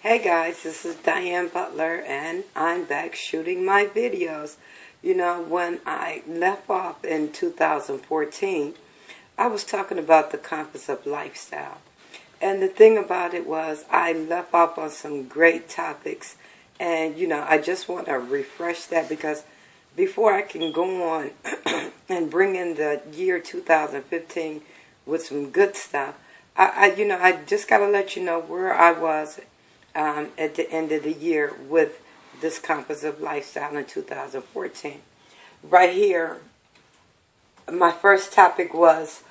Hey guys, this is Diane Butler and I'm back shooting my videos. You know, when I left off in 2014, I was talking about the compass of lifestyle. And the thing about it was I left off on some great topics, and I just want to refresh that because before I can go on and bring in the year 2015 with some good stuff, I just got to let you know where I was at the end of the year with this compass of lifestyle in 2014. Right here, my first topic was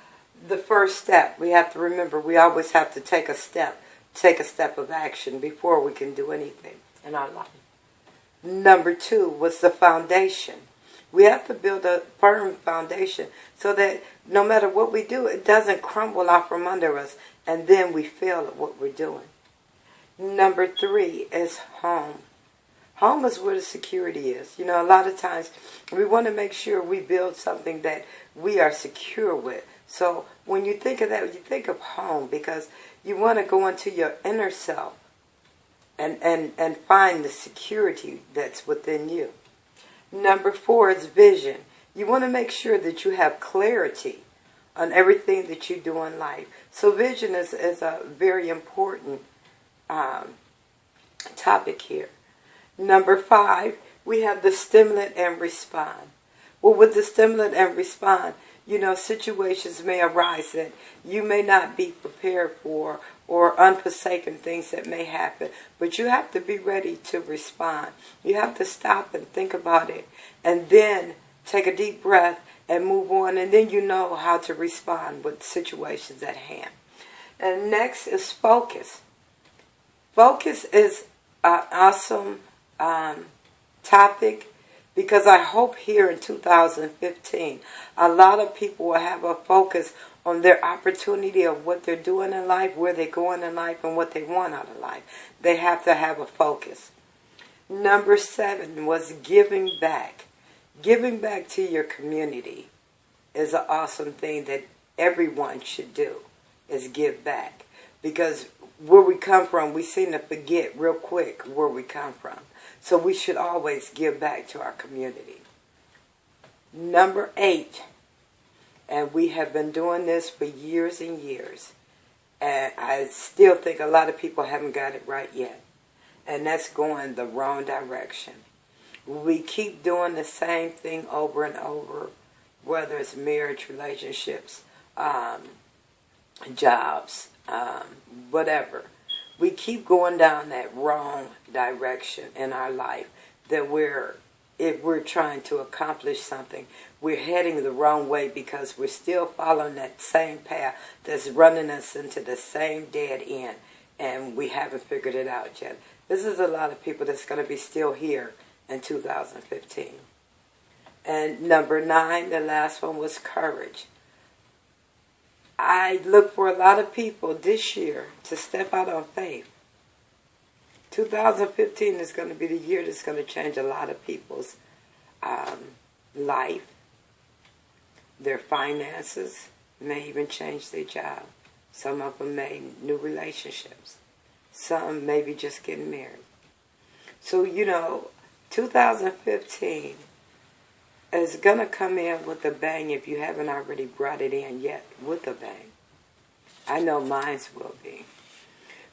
the first step. We have to remember we always have to take a step of action before we can do anything in our life. Number two was the foundation. We have to build a firm foundation so that no matter what we do, it doesn't crumble out from under us and then we fail at what we're doing. Number three is home. Home is where the security is. You know, a lot of times we want to make sure we build something that we are secure with. So when you think of that, you think of home because you want to go into your inner self and find the security that's within you. Number four is vision. You want to make sure that you have clarity on everything that you do in life. So vision is a very important topic here. Number five, we have the stimulant and respond. Well, with the stimulant and respond, situations may arise that you may not be prepared for or unforsaken things that may happen, but you have to be ready to respond. You have to stop and think about it and then take a deep breath and move on, and then you know how to respond with situations at hand. And next is focus. Focus is an awesome topic because I hope here in 2015 a lot of people will have a focus on their opportunity of what they're doing in life, where they're going in life, and what they want out of life. They have to have a focus. Number seven was giving back. Giving back to your community is an awesome thing that everyone should do, is give back. Because where we come from, we seem to forget real quick where we come from. So we should always give back to our community. Number eight, and we have been doing this for years and years, and I still think a lot of people haven't got it right yet, and that's going the wrong direction. We keep doing the same thing over and over, whether it's marriage, relationships, jobs, whatever. We keep going down that wrong direction in our life, that if we're trying to accomplish something, we're heading the wrong way because we're still following that same path that's running us into the same dead end, and we haven't figured it out yet. This is a lot of people that's going to be still here in 2015. And number nine, the last one, was courage. I look for a lot of people this year to step out on faith. 2015 is going to be the year that's going to change a lot of people's life, their finances, may even change their job. Some of them may new relationships. Some maybe just getting married. So, 2015 is going to come in with a bang if you haven't already brought it in yet with a bang. I know mine will be.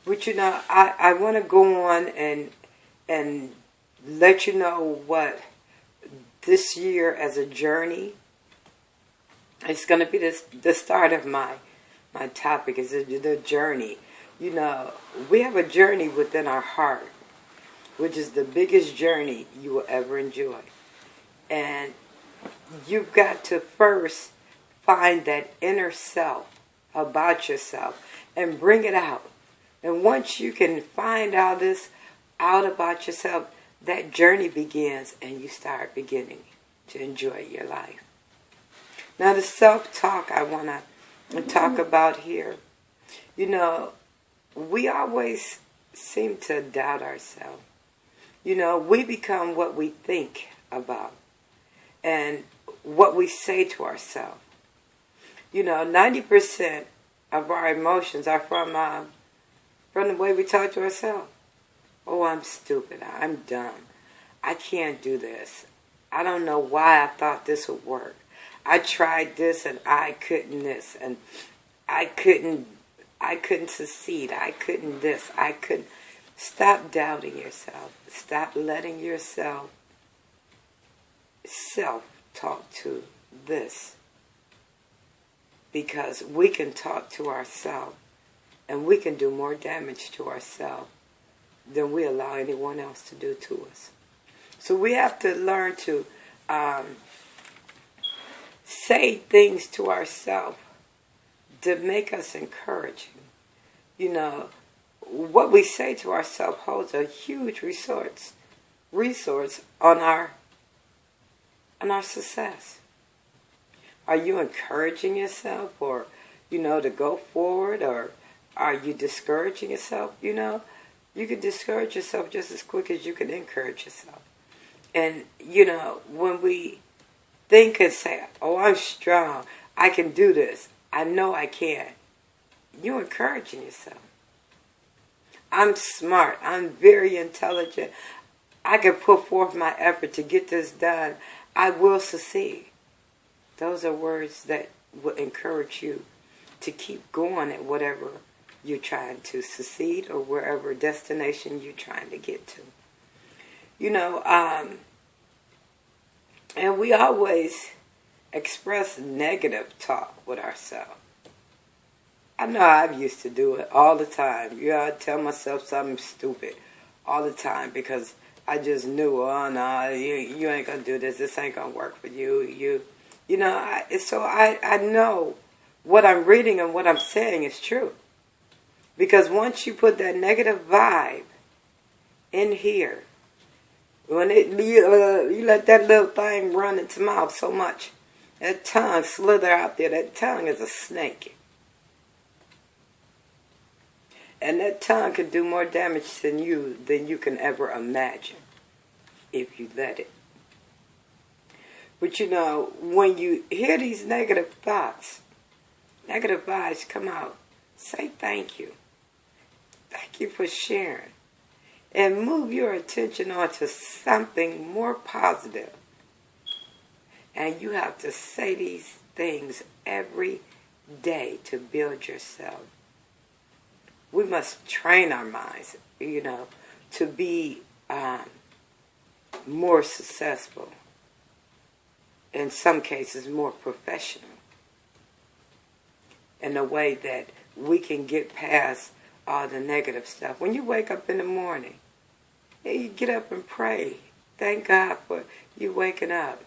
But I want to go on and let you know what this year as a journey, it's going to be the start of my topic is the journey. We have a journey within our heart, which is the biggest journey you will ever enjoy. And you've got to first find that inner self about yourself and bring it out. And once you can find all this out about yourself, that journey begins and you start beginning to enjoy your life. Now the self-talk I want to talk about here. We always seem to doubt ourselves. We become what we think about and what we say to ourselves. 90% of our emotions are from the way we talk to ourselves. Oh, I'm stupid. I'm dumb. I can't do this. I don't know why I thought this would work. I tried this and I couldn't this and I couldn't succeed. I couldn't this. I couldn't. Stop doubting yourself. Stop letting yourself self-talk to this. Because we can talk to ourselves and we can do more damage to ourselves than we allow anyone else to do to us. So we have to learn to say things to ourselves to make us encouraging. You know, what we say to ourselves holds a huge resource on our success. Are you encouraging yourself, or to go forward, or are you discouraging yourself? You can discourage yourself just as quick as you can encourage yourself. And when we think and say, "Oh, I'm strong. I can do this. I know I can," you're encouraging yourself. I'm smart. I'm very intelligent. I can put forth my effort to get this done. I will succeed. Those are words that will encourage you to keep going at whatever you're trying to succeed or wherever destination you're trying to get to. And we always express negative talk with ourselves. I know I used to do it all the time. I tell myself something stupid all the time because I just knew, oh no, you ain't gonna do this. This ain't gonna work for you. So I know what I'm reading and what I'm saying is true. Because once you put that negative vibe in here, when you let that little thing run its mouth so much, that tongue slither out there. That tongue is a snake. And that tongue can do more damage than you can ever imagine if you let it. But when you hear these negative thoughts, negative vibes come out, say thank you. Thank you for sharing. And move your attention onto something more positive. And you have to say these things every day to build yourself. We must train our minds, to be more successful. In some cases, more professional. In a way that we can get past all the negative stuff. When you wake up in the morning, you get up and pray. Thank God for you waking up.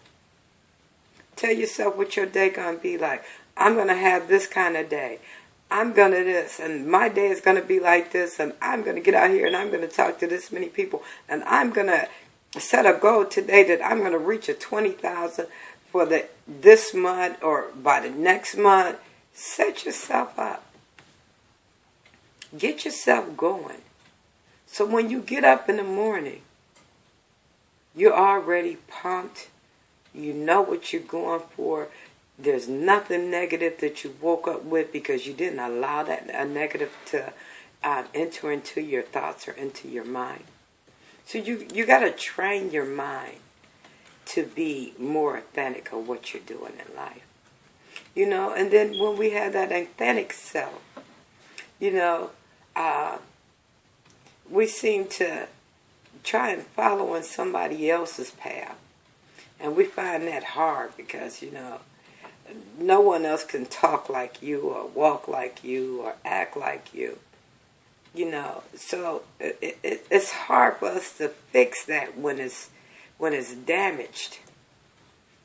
Tell yourself what your day going to be like. I'm going to have this kind of day. I'm going to this, and my day is going to be like this, and I'm going to get out here, and I'm going to talk to this many people, and I'm going to set a goal today that I'm going to reach a 20,000 for this month or by the next month. Set yourself up. Get yourself going. So when you get up in the morning, you're already pumped. You know what you're going for. There's nothing negative that you woke up with because you didn't allow that negative to enter into your thoughts or into your mind. So you got to train your mind to be more authentic of what you're doing in life. And then when we have that authentic self, we seem to try and follow in somebody else's path. And we find that hard because, no one else can talk like you or walk like you or act like you. So it's hard for us to fix that when it's damaged.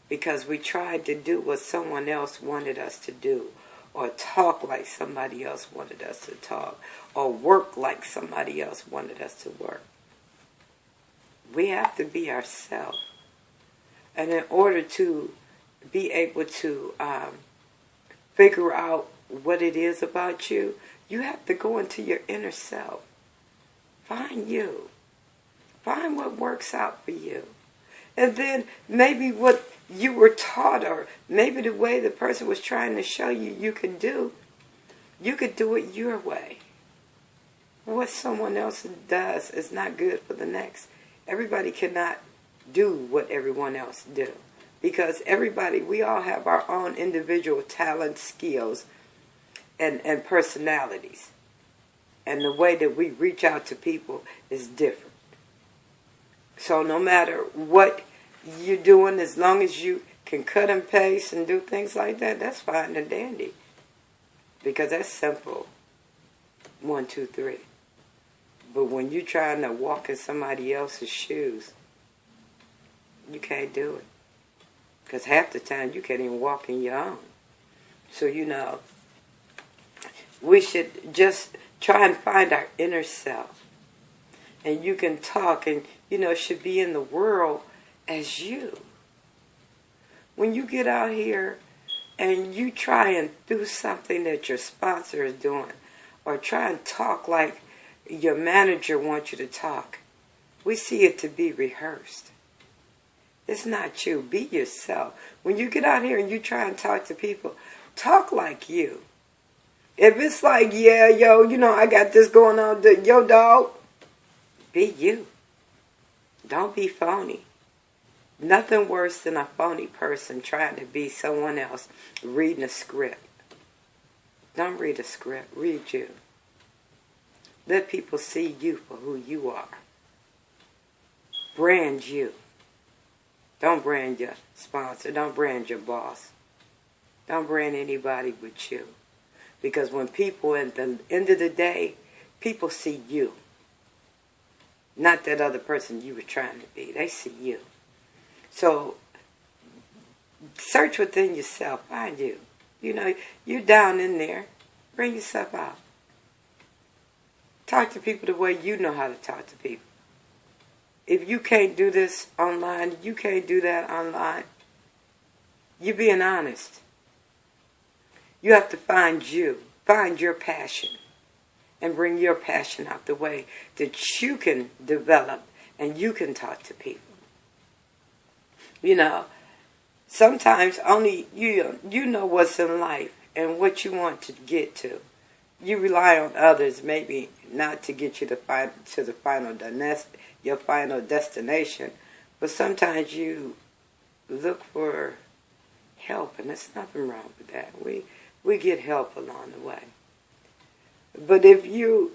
Because we tried to do what someone else wanted us to do. Or talk like somebody else wanted us to talk. Or work like somebody else wanted us to work. We have to be ourselves. And in order to be able to figure out what it is about you, you have to go into your inner self. Find you. Find what works out for you. And then maybe what you were taught, or maybe the way the person was trying to show you could do it your way. what someone else does is not good for the next. Everybody cannot do what everyone else do. Because everybody, we all have our own individual talents, skills, and personalities. And the way that we reach out to people is different. So no matter what you're doing, as long as you can cut and paste and do things like that, that's fine and dandy. Because that's simple. 1, 2, 3. But when you're trying to walk in somebody else's shoes, you can't do it. Because half the time you can't even walk in your own. So, we should just try and find our inner self. And you can talk and, should be in the world as you. When you get out here and you try and do something that your sponsor is doing, or try and talk like your manager wants you to talk, we see it to be rehearsed. It's not you. Be yourself. When you get out here and you try and talk to people, talk like you. If it's like, yeah, yo, I got this going on, yo, dog, be you. Don't be phony. Nothing worse than a phony person trying to be someone else, reading a script. Don't read a script. Read you. Let people see you for who you are. Brand you. Don't brand your sponsor. Don't brand your boss. Don't brand anybody but you. Because when people, at the end of the day, people see you. Not that other person you were trying to be. They see you. So, search within yourself. Find you. You're down in there. Bring yourself out. Talk to people the way you know how to talk to people. If you can't do this online, you can't do that online, you're being honest. You have to find you. Find your passion. And bring your passion out the way that you can develop and you can talk to people. Sometimes only you know what's in life and what you want to get to. You rely on others maybe not to get you your final destination, but sometimes you look for help, and there's nothing wrong with that. We get help along the way. But if you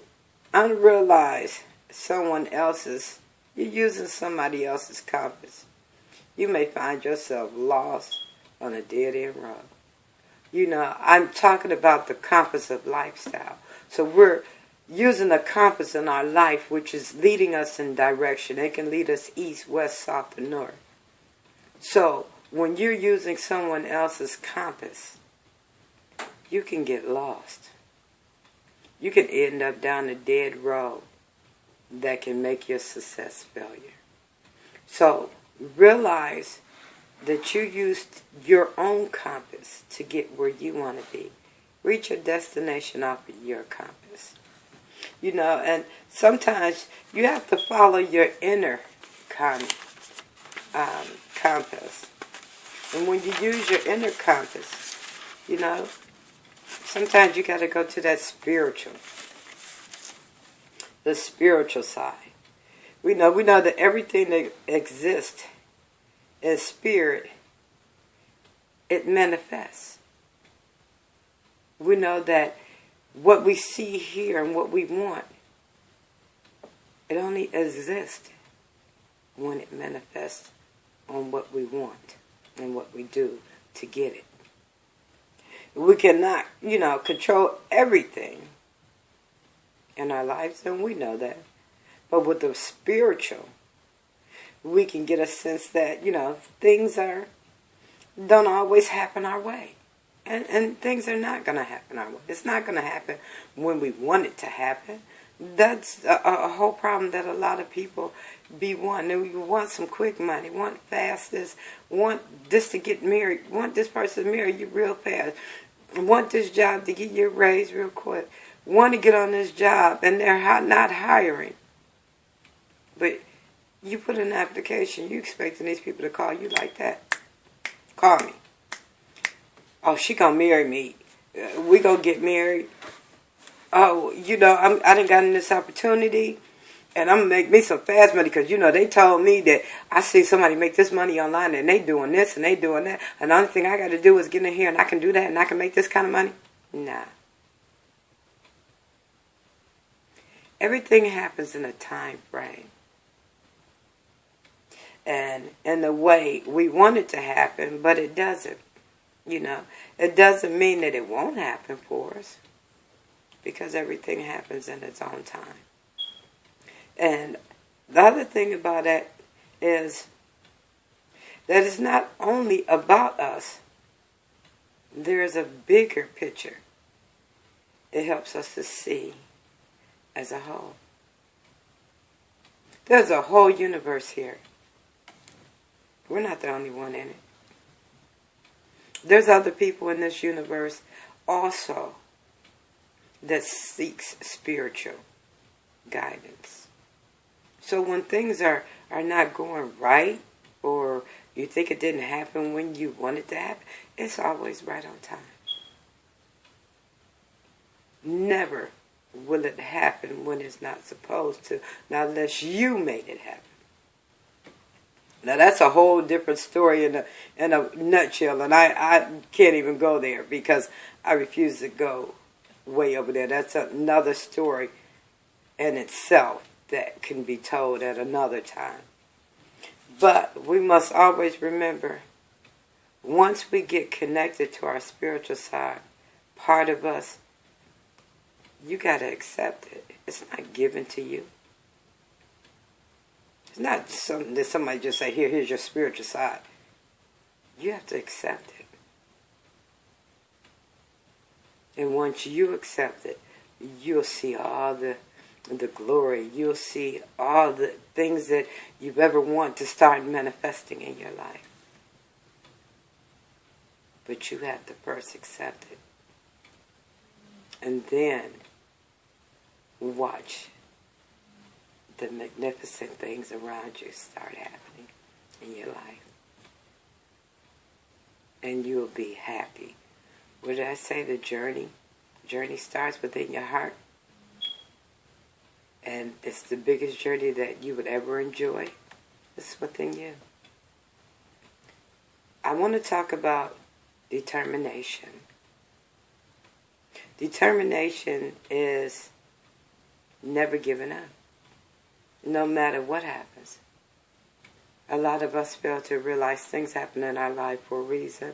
unrealize you're using somebody else's compass, you may find yourself lost on a dead-end road. I'm talking about the compass of lifestyle. So we're using a compass in our life which is leading us in direction. It can lead us east, west, south, and north. So when you're using someone else's compass, you can get lost. You can end up down a dead road that can make your success failure. So realize that you used your own compass to get where you want to be. Reach your destination off of your compass. And sometimes you have to follow your inner compass. And when you use your inner compass, sometimes you got to go to that the spiritual side. We know that everything that exists in spirit, it manifests. We know that what we see here and what we want, it only exists when it manifests on what we want and what we do to get it. We cannot, control everything in our lives, and we know that. But with the spiritual, we can get a sense that, things don't always happen our way. And things are not going to happen our way. It's not going to happen when we want it to happen. That's a whole problem that a lot of people be wanting. You want some quick money, want fastest, want this to get married, want this person to marry you real fast, want this job to get you a raise real quick, want to get on this job, and they're not hiring. But you put in an application, you expecting these people to call you like that. Call me. Oh, she gonna marry me. We gonna get married. oh, I done gotten this opportunity, and I'm going to make me some fast money because, they told me that I see somebody make this money online and they doing this and they doing that. And the only thing I got to do is get in here and I can do that and I can make this kind of money. Nah. Everything happens in a time frame. And in the way we want it to happen, but it doesn't. It doesn't mean that it won't happen for us because everything happens in its own time. And the other thing about it is that it's not only about us. There's a bigger picture. It helps us to see as a whole. There's a whole universe here. We're not the only one in it. There's other people in this universe also that seeks spiritual guidance. So when things are not going right, or you think it didn't happen when you want it to happen, it's always right on time. Never will it happen when it's not supposed to, not unless you made it happen. Now that's a whole different story in a nutshell, and I can't even go there because I refuse to go way over there. That's another story in itself that can be told at another time. But we must always remember, once we get connected to our spiritual side, part of us, you got to accept it. It's not given to you. It's not something that somebody just say, here's your spiritual side. You have to accept it. And once you accept it, you'll see all the glory. You'll see all the things that you've ever wanted to start manifesting in your life. But you have to first accept it. And then watch the magnificent things around you start happening in your life. And you'll be happy. What did I say? The journey starts within your heart. And it's the biggest journey that you would ever enjoy. It's within you. I want to talk about determination. Determination is never giving up, no matter what happens. A lot of us fail to realize things happen in our life for a reason.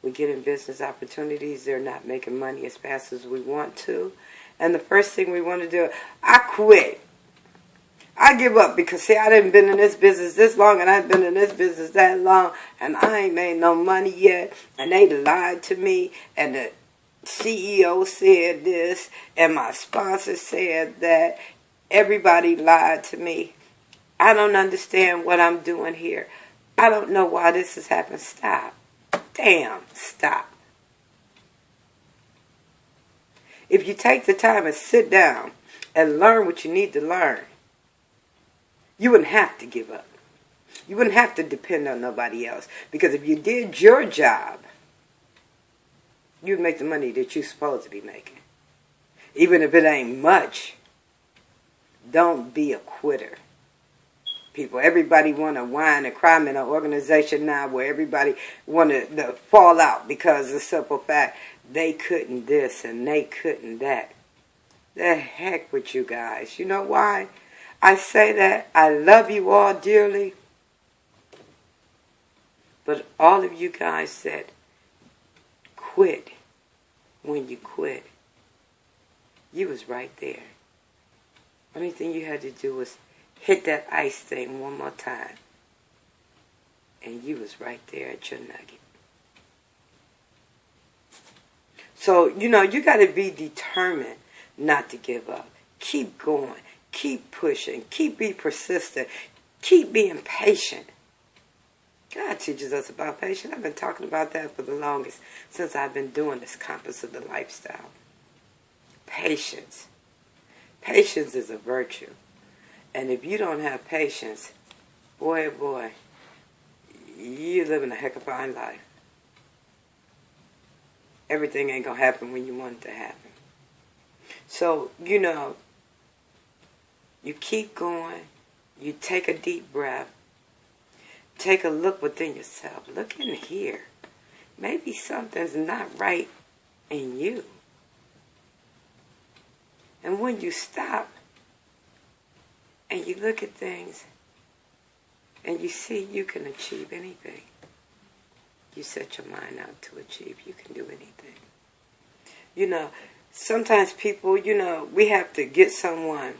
We get in business opportunities, they're not making money as fast as we want to. And the first thing we want to do, I quit. I give up because, see, I done been in this business this long and I've been in this business that long and I ain't made no money yet. And they lied to me and the CEO said this and my sponsor said that. Everybody lied to me. I don't understand what I'm doing here. I don't know why this has happened. Stop. Damn, stop. If you take the time and sit down and learn what you need to learn, you wouldn't have to give up. You wouldn't have to depend on nobody else. Because if you did your job, you'd make the money that you're supposed to be making. Even if it ain't much. Don't be a quitter. People, everybody want to whine and cry in an organization now where everybody want to fall out because of the simple fact they couldn't this and they couldn't that. The heck with you guys. You know why? I say that. I love you all dearly. But all of you guys that quit when you quit, you was right there. Only thing you had to do was hit that ice thing one more time. And you was right there at your nugget. So, you got to be determined not to give up. Keep going. Keep pushing. Keep being persistent. Keep being patient. God teaches us about patience. I've been talking about that for the longest since I've been doing this Compass of the Lifestyle. Patience. Patience is a virtue. And if you don't have patience, boy, you're living a heck of a fine life. Everything ain't going to happen when you want it to happen. So, you keep going. You take a deep breath. Take a look within yourself. Look in here. Maybe something's not right in you. And when you stop and you look at things and you see you can achieve anything, you set your mind out to achieve, you can do anything. Sometimes people, we have to get someone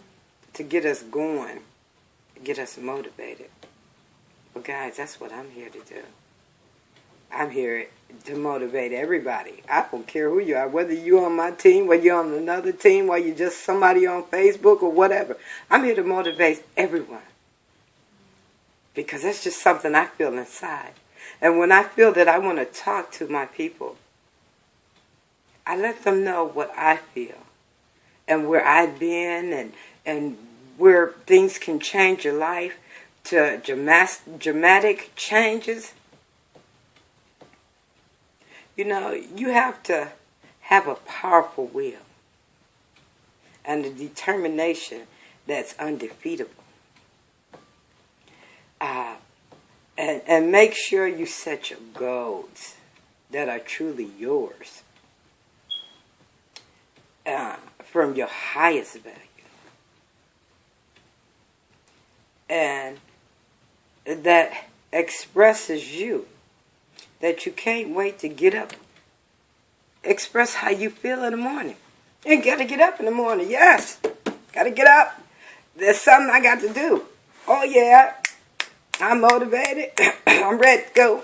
to get us going, get us motivated. But guys, that's what I'm here to do. I'm here to motivate everybody. I don't care who you are, whether you're on my team, whether you're on another team, whether you're just somebody on Facebook or whatever. I'm here to motivate everyone. Because that's just something I feel inside. And when I feel that I want to talk to my people, I let them know what I feel and where I've been and where things can change your life to dramatic changes. You have to have a powerful will and a determination that's undefeatable. And make sure you set your goals that are truly yours from your highest value. And that expresses you, that you can't wait to get up. Express how you feel in the morning. You got to get up in the morning. Yes, got to get up. There's something I got to do. Oh, yeah, I'm motivated. I'm ready to go.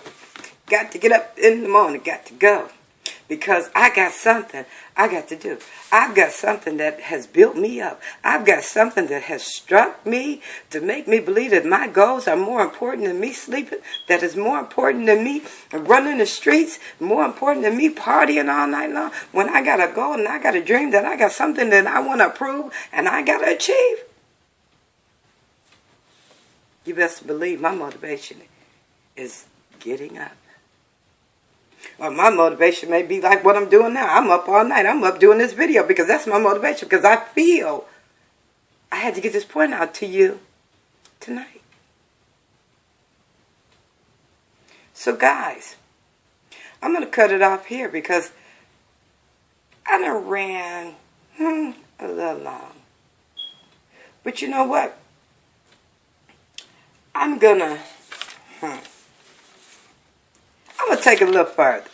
Got to get up in the morning. Got to go. Because I got something I got to do. I've got something that has built me up. I've got something that has struck me to make me believe that my goals are more important than me sleeping, that is more important than me running the streets, more important than me partying all night long. When I got a goal and I got a dream that I got something that I want to prove and I got to achieve, you best believe my motivation is getting up. Well, my motivation may be like what I'm doing now. I'm up all night. I'm up doing this video because that's my motivation. Because I feel I had to get this point out to you tonight. So guys, I'm going to cut it off here because I done ran a little long. But you know what? I'm going to take a little further.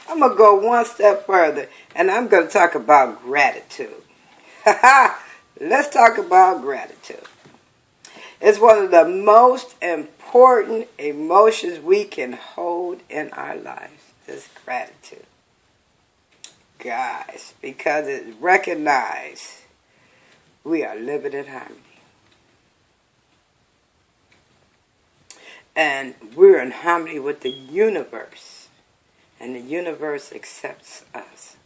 I'm going to go one step further, and I'm going to talk about gratitude. Let's talk about gratitude. It's one of the most important emotions we can hold in our lives, is gratitude. Guys, because it's recognized we are living in harmony. And we're in harmony with the universe. And the universe accepts us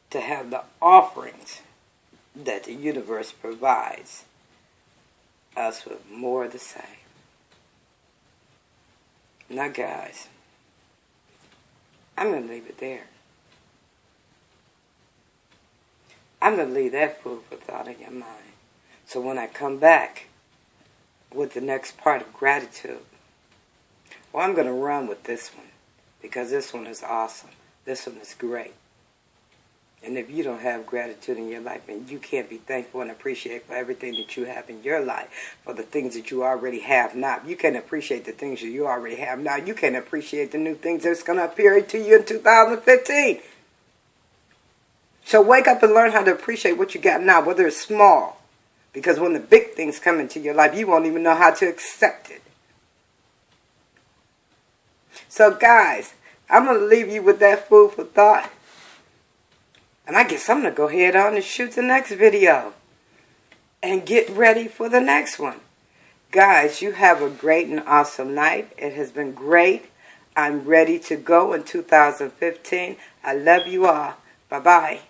to have the offerings that the universe provides us with more of the same. Now guys, I'm going to leave it there. I'm going to leave that food for thought in your mind. So when I come back with the next part of gratitude, well, I'm going to run with this one because this one is awesome. This one is great. And if you don't have gratitude in your life, and you can't be thankful and appreciate for everything that you have in your life, for the things that you already have now. You can't appreciate the things that you already have now. You can't appreciate the new things that's going to appear to you in 2015. So wake up and learn how to appreciate what you got now, whether it's small. Because when the big things come into your life, you won't even know how to accept it. So guys, I'm going to leave you with that food for thought. And I guess I'm going to go ahead on and shoot the next video. And get ready for the next one. Guys, you have a great and awesome night. It has been great. I'm ready to go in 2015. I love you all. Bye-bye.